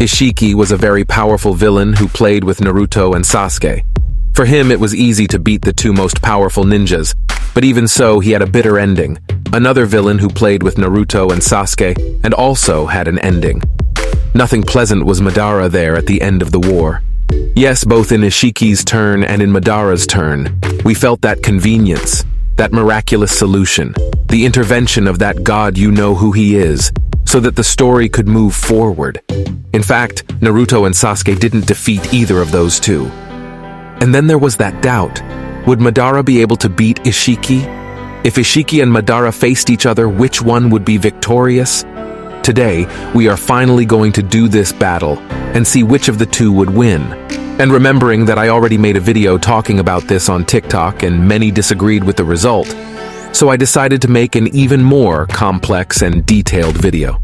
Isshiki was a very powerful villain who played with Naruto and Sasuke. For him, it was easy to beat the two most powerful ninjas, but even so, he had a bitter ending. Another villain who played with Naruto and Sasuke and also had an ending. Nothing pleasant was Madara there at the end of the war. Yes, both in Isshiki's turn and in Madara's turn, we felt that convenience, that miraculous solution, the intervention of that god you know who he is, so that the story could move forward. In fact, Naruto and Sasuke didn't defeat either of those two. And then there was that doubt. Would Madara be able to beat Isshiki? If Isshiki and Madara faced each other, which one would be victorious? Today, we are finally going to do this battle and see which of the two would win. And remembering that I already made a video talking about this on TikTok and many disagreed with the result, so I decided to make an even more complex and detailed video.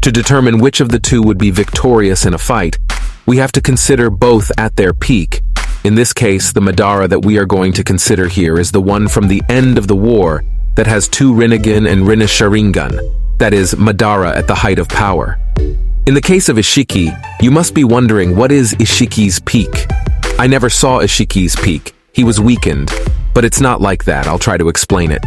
To determine which of the two would be victorious in a fight, we have to consider both at their peak. In this case, the Madara that we are going to consider here is the one from the end of the war that has two Rinnegan and Rinnesharingan, that is, Madara at the height of power. In the case of Isshiki, you must be wondering, what is Isshiki's peak? I never saw Isshiki's peak. He was weakened, but it's not like that. I'll try to explain it.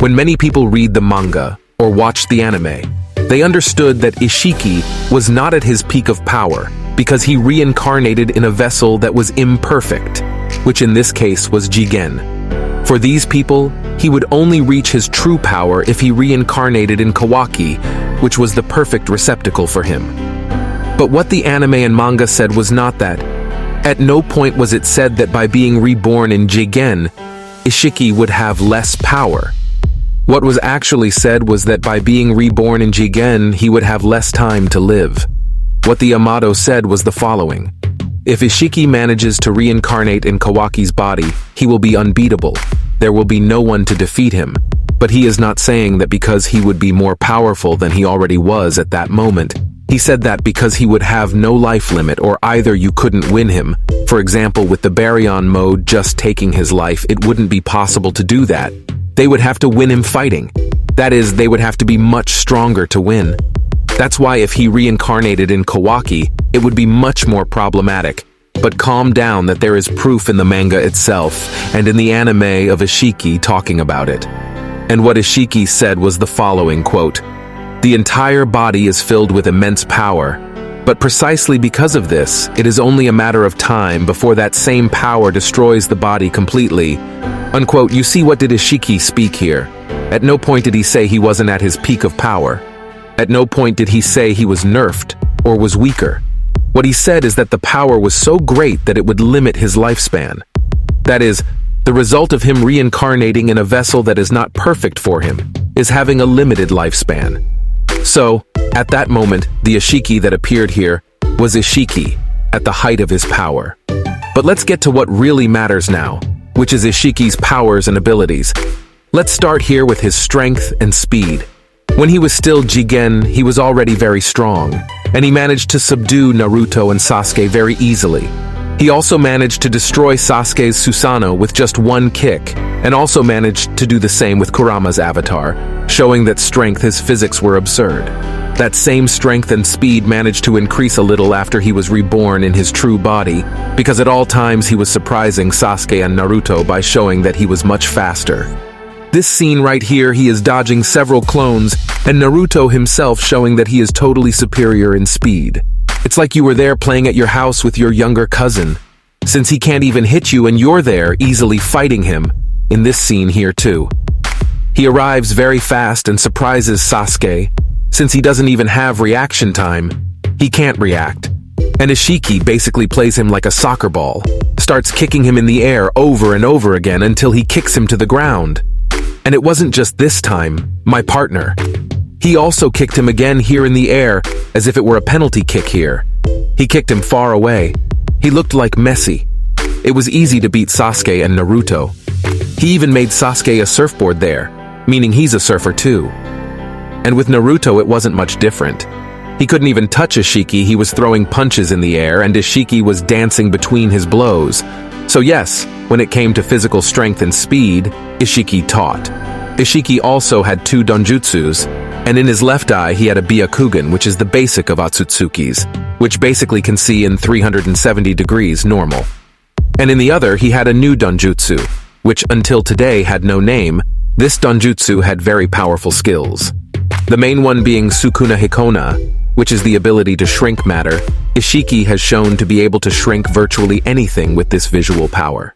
When many people read the manga or watch the anime, they understood that Isshiki was not at his peak of power because he reincarnated in a vessel that was imperfect, which in this case was Jigen. For these people, he would only reach his true power if he reincarnated in Kawaki, which was the perfect receptacle for him. But what the anime and manga said was not that. At no point was it said that by being reborn in Jigen, Isshiki would have less power. What was actually said was that by being reborn in Jigen, he would have less time to live. What the Yamato said was the following: if Isshiki manages to reincarnate in Kawaki's body, he will be unbeatable. There will be no one to defeat him. But he is not saying that because he would be more powerful than he already was at that moment. He said that because he would have no life limit, or either you couldn't win him. For example, with the Baryon mode just taking his life, it wouldn't be possible to do that. They would have to win him fighting. That is, they would have to be much stronger to win. That's why if he reincarnated in Kawaki, it would be much more problematic. But calm down, that there is proof in the manga itself and in the anime of Isshiki talking about it. And what Isshiki said was the following, quote, "The entire body is filled with immense power, but precisely because of this, it is only a matter of time before that same power destroys the body completely." Unquote. You see, what did Isshiki speak here? At no point did he say he wasn't at his peak of power. At no point did he say he was nerfed or was weaker. What he said is that the power was so great that it would limit his lifespan. That is, the result of him reincarnating in a vessel that is not perfect for him is having a limited lifespan. So, at that moment, the Isshiki that appeared here was Isshiki at the height of his power. But let's get to what really matters now, which is Isshiki's powers and abilities. Let's start here with his strength and speed. When he was still Jigen, he was already very strong, and he managed to subdue Naruto and Sasuke very easily. He also managed to destroy Sasuke's Susanoo with just one kick, and also managed to do the same with Kurama's avatar, showing that strength his physics were absurd. That same strength and speed managed to increase a little after he was reborn in his true body, because at all times he was surprising Sasuke and Naruto by showing that he was much faster. This scene right here, he is dodging several clones, and Naruto himself showing that he is totally superior in speed. It's like you were there playing at your house with your younger cousin, since he can't even hit you and you're there easily fighting him, in this scene here too. He arrives very fast and surprises Sasuke. Since he doesn't even have reaction time, he can't react. And Isshiki basically plays him like a soccer ball, starts kicking him in the air over and over again until he kicks him to the ground. And it wasn't just this time, my partner. He also kicked him again here in the air, as if it were a penalty kick here. He kicked him far away. He looked like Messi. It was easy to beat Sasuke and Naruto. He even made Sasuke a surfboard there, meaning he's a surfer too. And with Naruto, it wasn't much different. He couldn't even touch Isshiki. He was throwing punches in the air, and Isshiki was dancing between his blows. So yes, when it came to physical strength and speed, Isshiki taught. Isshiki also had two donjutsus, And in his left eye, he had a Byakugan, which is the basic of Otsutsuki's, which basically can see in 370 degrees normal. And in the other, he had a new Donjutsu, which until today had no name. This Donjutsu had very powerful skills. The main one being Sukuna Hikona, which is the ability to shrink matter. Isshiki has shown to be able to shrink virtually anything with this visual power.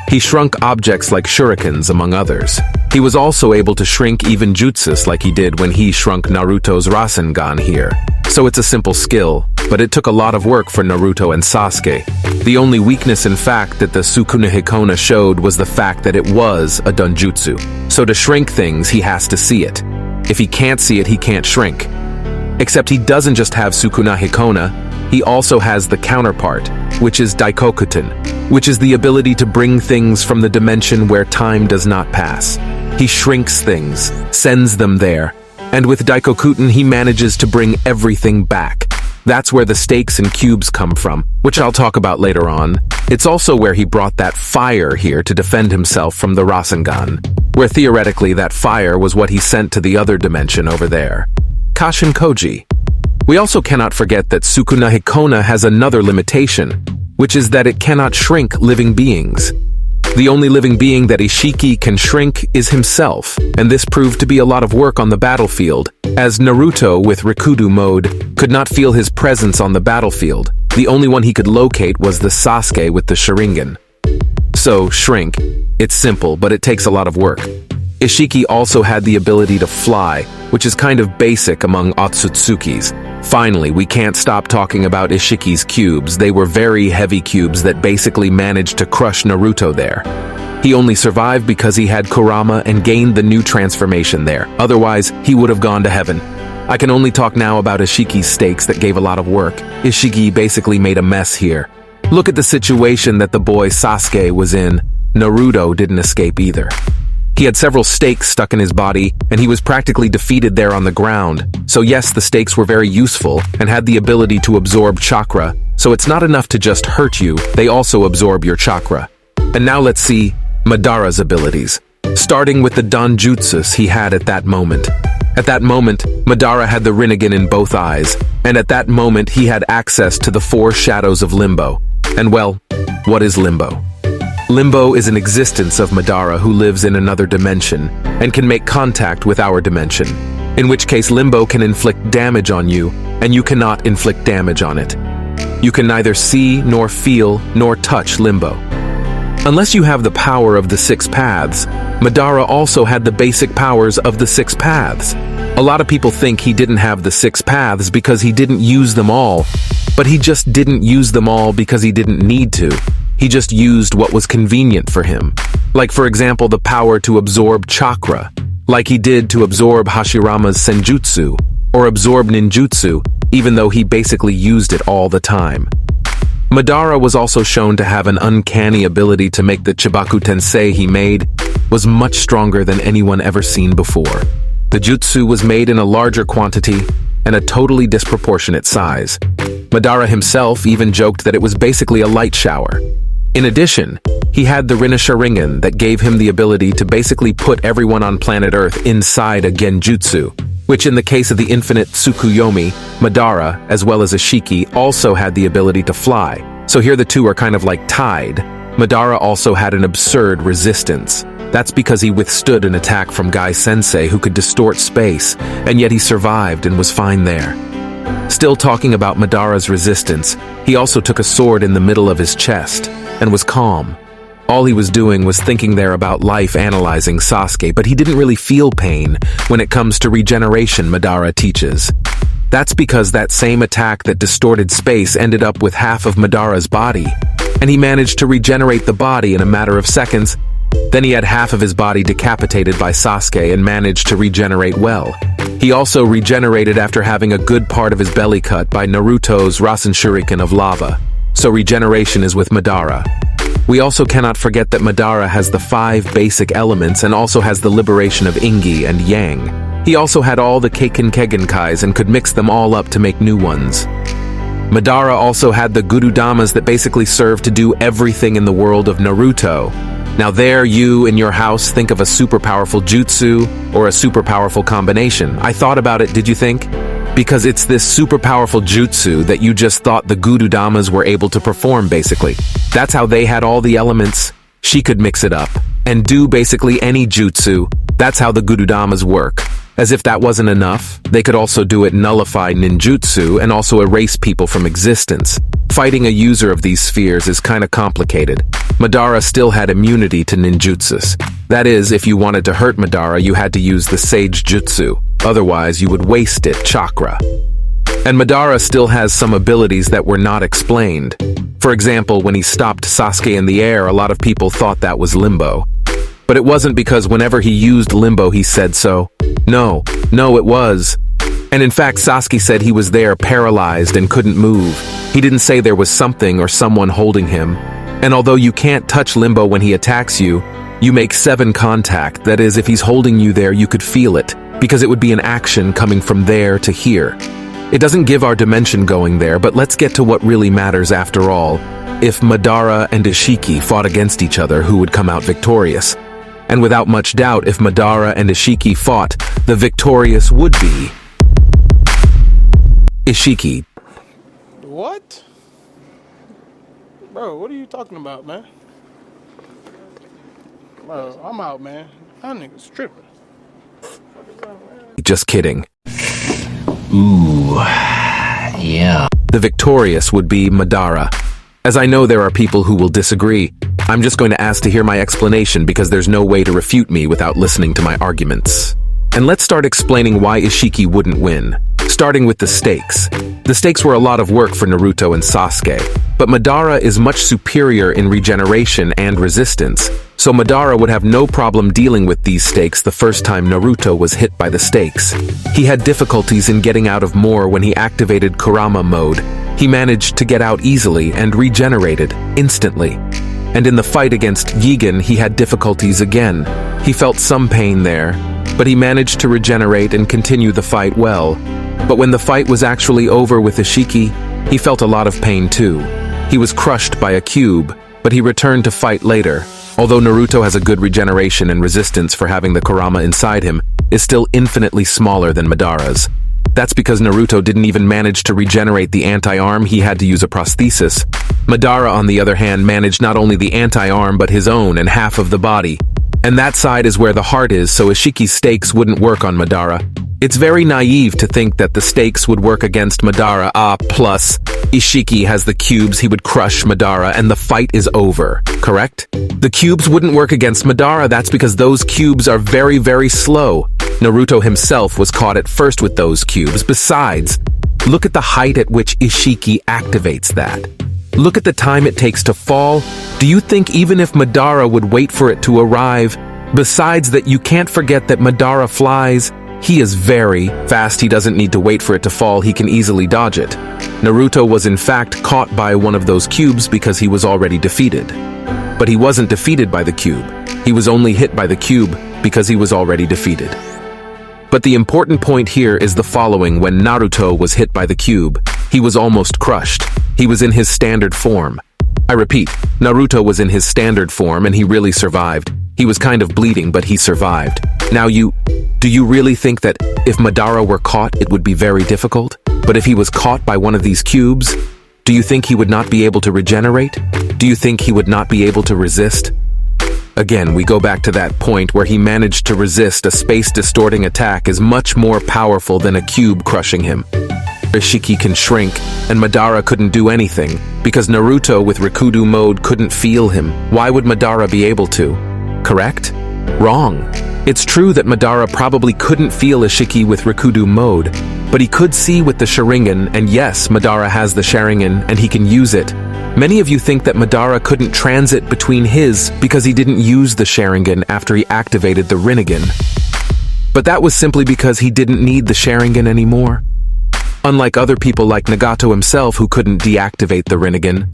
He shrunk objects like shurikens, among others. He was also able to shrink even jutsus like he did when he shrunk Naruto's Rasengan here. So it's a simple skill, but it took a lot of work for Naruto and Sasuke. The only weakness in fact that the Sukuna Hikona showed was the fact that it was a Donjutsu. So to shrink things, he has to see it. If he can't see it, he can't shrink. Except he doesn't just have Sukuna Hikona, he also has the counterpart, which is Daikokuten, which is the ability to bring things from the dimension where time does not pass. He shrinks things, sends them there, and with Daikokuten he manages to bring everything back. That's where the stakes and cubes come from, which I'll talk about later on. It's also where he brought that fire here to defend himself from the Rasengan, where theoretically that fire was what he sent to the other dimension over there. Kashin Koji. We also cannot forget that Sukuna Hikona has another limitation, which is that it cannot shrink living beings. The only living being that Isshiki can shrink is himself, and this proved to be a lot of work on the battlefield, as Naruto with Rikudou mode could not feel his presence on the battlefield. The only one he could locate was the Sasuke with the Sharingan. So, shrink. It's simple, but it takes a lot of work. Isshiki also had the ability to fly, which is kind of basic among Otsutsuki's. Finally, we can't stop talking about Isshiki's cubes. They were very heavy cubes that basically managed to crush Naruto there. He only survived because he had Kurama and gained the new transformation there. Otherwise, he would have gone to heaven. I can only talk now about Isshiki's stakes that gave a lot of work. Isshiki basically made a mess here. Look at the situation that the boy Sasuke was in. Naruto didn't escape either. He had several stakes stuck in his body, and he was practically defeated there on the ground. So yes, the stakes were very useful and had the ability to absorb chakra, so it's not enough to just hurt you, they also absorb your chakra. And now let's see Madara's abilities, starting with the Donjutsus he had at that moment. At that moment, Madara had the Rinnegan in both eyes, and at that moment he had access to the 4 shadows of Limbo. And well, what is Limbo? Limbo is an existence of Madara who lives in another dimension and can make contact with our dimension, in which case Limbo can inflict damage on you, and you cannot inflict damage on it. You can neither see, nor feel, nor touch Limbo. Unless you have the power of the 6 paths, Madara also had the basic powers of the 6 paths. A lot of people think he didn't have the 6 paths because he didn't use them all, but he just didn't use them all because he didn't need to. He just used what was convenient for him. Like for example, the power to absorb chakra, like he did to absorb Hashirama's Senjutsu, or absorb ninjutsu, even though he basically used it all the time. Madara was also shown to have an uncanny ability to make the Chibaku Tensei he made was much stronger than anyone ever seen before. The jutsu was made in a larger quantity and a totally disproportionate size. Madara himself even joked that it was basically a light shower. In addition, he had the Rinnesharingan that gave him the ability to basically put everyone on planet Earth inside a genjutsu, which in the case of the infinite Tsukuyomi, Madara, as well as Isshiki, also had the ability to fly. So here the two are kind of like tied. Madara also had an absurd resistance. That's because he withstood an attack from Gai Sensei who could distort space, and yet he survived and was fine there. Still talking about Madara's resistance, he also took a sword in the middle of his chest and was calm. All he was doing was thinking there about life, analyzing Sasuke, but he didn't really feel pain when it comes to regeneration, Madara teaches. That's because that same attack that distorted space ended up with half of Madara's body, and he managed to regenerate the body in a matter of seconds. Then he had half of his body decapitated by Sasuke and managed to regenerate well. He also regenerated after having a good part of his belly cut by Naruto's Rasenshuriken of lava. So regeneration is with Madara. We also cannot forget that Madara has the 5 basic elements and also has the liberation of Ingi and Yang. He also had all the Keiken Kegenkais and could mix them all up to make new ones. Madara also had the Gurudamas that basically serve to do everything in the world of Naruto. Now there, you in your house think of a super powerful jutsu or a super powerful combination. I thought about it, did you think? Because it's this super powerful jutsu that you just thought the Gududamas were able to perform, basically. That's how they had all the elements. She could mix it up and do basically any jutsu. That's how the Gududamas work. As if that wasn't enough, they could also do it nullify ninjutsu and also erase people from existence. Fighting a user of these spheres is kinda complicated. Madara still had immunity to ninjutsus. That is, if you wanted to hurt Madara, you had to use the Sage Jutsu. Otherwise, you would waste it, chakra. And Madara still has some abilities that were not explained. For example, when he stopped Sasuke in the air, a lot of people thought that was limbo. But it wasn't, because whenever he used limbo, he said so. No, it was. And in fact, Sasuke said he was there paralyzed and couldn't move. He didn't say there was something or someone holding him. And although you can't touch limbo when he attacks you, you make 7 contact. That is, if he's holding you there, you could feel it, because it would be an action coming from there to here. It doesn't give our dimension going there, but let's get to what really matters after all. If Madara and Isshiki fought against each other, who would come out victorious? And without much doubt, if Madara and Isshiki fought, the victorious would be Isshiki. What? Bro, what are you talking about, man? Bro, I'm out, man. That nigga's tripping. Just kidding. Ooh, yeah. The victorious would be Madara. As I know there are people who will disagree, I'm just going to ask to hear my explanation, because there's no way to refute me without listening to my arguments. And let's start explaining why Isshiki wouldn't win. Starting with the stakes. The stakes were a lot of work for Naruto and Sasuke, but Madara is much superior in regeneration and resistance, so Madara would have no problem dealing with these stakes the first time Naruto was hit by the stakes. He had difficulties in getting out of more when he activated Kurama mode. He managed to get out easily and regenerated instantly. And in the fight against Yigan, he had difficulties again. He felt some pain there, but he managed to regenerate and continue the fight well. But when the fight was actually over with Isshiki, he felt a lot of pain too. He was crushed by a cube, but he returned to fight later. Although Naruto has a good regeneration and resistance for having the Kurama inside him, is still infinitely smaller than Madara's. That's because Naruto didn't even manage to regenerate the anti-arm, he had to use a prosthesis. Madara, on the other hand, managed not only the anti-arm but his own and half of the body. And that side is where the heart is, so Ishiki's stakes wouldn't work on Madara. It's very naive to think that the stakes would work against Madara. Plus, Isshiki has the cubes, he would crush Madara and the fight is over, correct? The cubes wouldn't work against Madara, that's because those cubes are very, very slow. Naruto himself was caught at first with those cubes. Besides, look at the height at which Isshiki activates that. Look at the time it takes to fall. Do you think even if Madara would wait for it to arrive? Besides that, you can't forget that Madara flies. He is very fast, he doesn't need to wait for it to fall, he can easily dodge it. Naruto was in fact caught by one of those cubes because he was already defeated. But he wasn't defeated by the cube. He was only hit by the cube because he was already defeated. But the important point here is the following: when Naruto was hit by the cube, he was almost crushed. He was in his standard form. I repeat, Naruto was in his standard form and he really survived. He was kind of bleeding, but he survived. Now do you really think that if Madara were caught, it would be very difficult? But if he was caught by one of these cubes, do you think he would not be able to regenerate? Do you think he would not be able to resist? Again, we go back to that point where he managed to resist a space-distorting attack is much more powerful than a cube crushing him. Isshiki can shrink, and Madara couldn't do anything, because Naruto with Rikudou mode couldn't feel him. Why would Madara be able to? Correct? Wrong. It's true that Madara probably couldn't feel Isshiki with Rikudou mode, but he could see with the Sharingan, and yes, Madara has the Sharingan, and he can use it. Many of you think that Madara couldn't transit between his because he didn't use the Sharingan after he activated the Rinnegan. But that was simply because he didn't need the Sharingan anymore. Unlike other people like Nagato himself who couldn't deactivate the Rinnegan,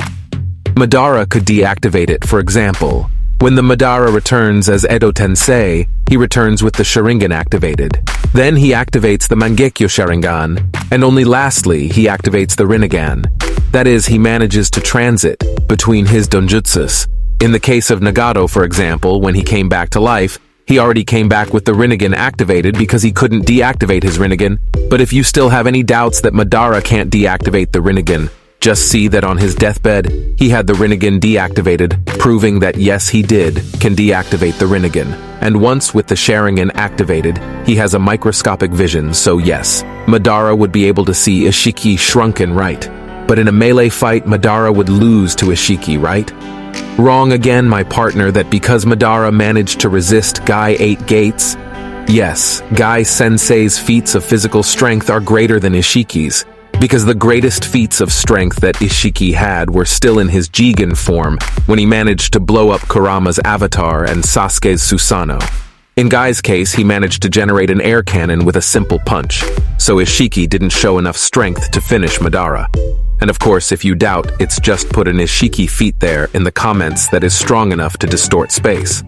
Madara could deactivate it. For example, when the Madara returns as Edo Tensei, he returns with the Sharingan activated. Then he activates the Mangekyo Sharingan, and only lastly he activates the Rinnegan. That is, he manages to transit between his donjutsus. In the case of Nagato, for example, when he came back to life, he already came back with the Rinnegan activated because he couldn't deactivate his Rinnegan. But if you still have any doubts that Madara can't deactivate the Rinnegan, just see that on his deathbed, he had the Rinnegan deactivated, proving that yes, he can deactivate the Rinnegan. And once with the Sharingan activated, he has a microscopic vision, so yes, Madara would be able to see Isshiki shrunken, right? But in a melee fight, Madara would lose to Isshiki, right? Wrong again, my partner, that because Madara managed to resist Guy 8 Gates, yes, Guy Sensei's feats of physical strength are greater than Ishiki's, because the greatest feats of strength that Isshiki had were still in his Jigen form when he managed to blow up Kurama's avatar and Sasuke's Susanoo. In Guy's case, he managed to generate an air cannon with a simple punch, so Isshiki didn't show enough strength to finish Madara. And of course, if you doubt, it's just put an Isshiki feat there in the comments that is strong enough to distort space.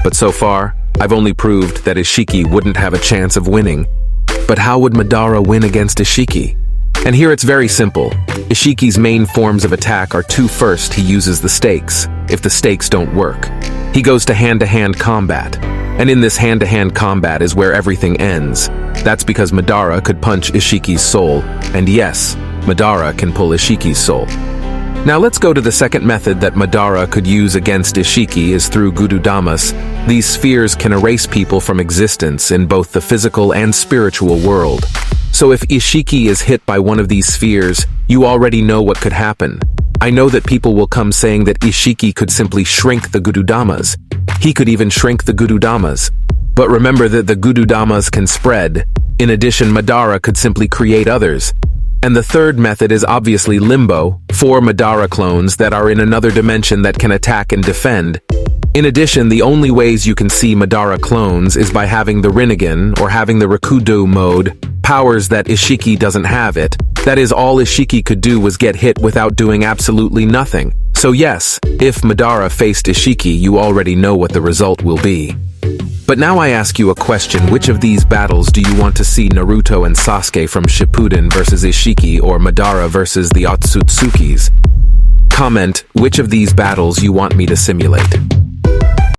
But so far, I've only proved that Isshiki wouldn't have a chance of winning. But how would Madara win against Isshiki? And here it's very simple. Ishiki's main forms of attack are two. First, he uses the stakes. If the stakes don't work, he goes to hand-to-hand combat. And in this hand-to-hand combat is where everything ends. That's because Madara could punch Ishiki's soul. And yes, Madara can pull Ishiki's soul. Now let's go to the second method that Madara could use against Isshiki is through Gududamas. These spheres can erase people from existence in both the physical and spiritual world. So if Isshiki is hit by one of these spheres, you already know what could happen. I know that people will come saying that Isshiki could simply shrink the Gududamas. He could even shrink the Gududamas. But remember that the Gududamas can spread. In addition, Madara could simply create others. And the third method is obviously Limbo, 4 Madara clones that are in another dimension that can attack and defend. In addition, the only ways you can see Madara clones is by having the Rinnegan or having the Rikudou mode, powers that Isshiki doesn't have it. That is, all Isshiki could do was get hit without doing absolutely nothing. So yes, if Madara faced Isshiki, you already know what the result will be. But now I ask you a question, which of these battles do you want to see Naruto and Sasuke from Shippuden versus Isshiki or Madara versus the Otsutsukis? Comment which of these battles you want me to simulate.